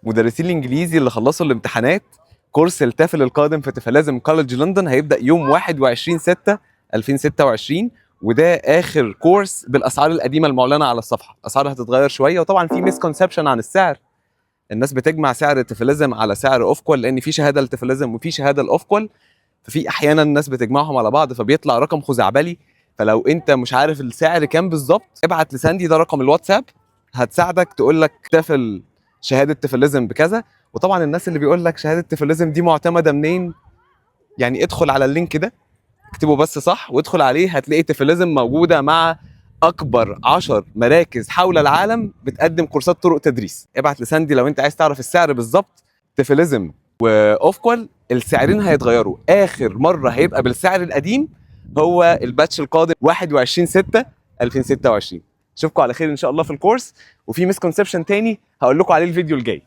مدرسين الانجليزي اللي خلصوا الامتحانات، كورس التافل القادم في تفلازم كولج لندن هيبدا يوم 21/6/2026، وده اخر كورس بالاسعار القديمه المعلنه على الصفحه. الاسعار هتتغير شويه، وطبعا في مسكونسبشن عن السعر. الناس بتجمع سعر التفلازم على سعر اوفكوال، لان في شهاده للتفلازم وفي شهاده الاوفكوال، ففي احيانا الناس بتجمعهم على بعض فبيطلع رقم خزعبلي. فلو انت مش عارف السعر كام بالظبط، ابعت لساندي، ده رقم الواتساب، هتساعدك تقول لك تفل شهاده تفلازم بكذا. وطبعا الناس اللي بيقول لك شهاده تفلازم دي معتمده منين، يعني ادخل على اللينك ده، اكتبه بس صح وادخل عليه، هتلاقي تفلازم موجوده مع اكبر 10 مراكز حول العالم بتقدم كورسات طرق تدريس. ابعت لساندي لو انت عايز تعرف السعر بالظبط. تفلازم واوفكوال السعرين هيتغيروا، اخر مره هيبقى بالسعر القديم هو الباتش القادم 21/6/2026. اشوفكم على خير ان شاء الله في الكورس. وفي مسكونسبشن تاني هقول لكم عليه الفيديو الجاي.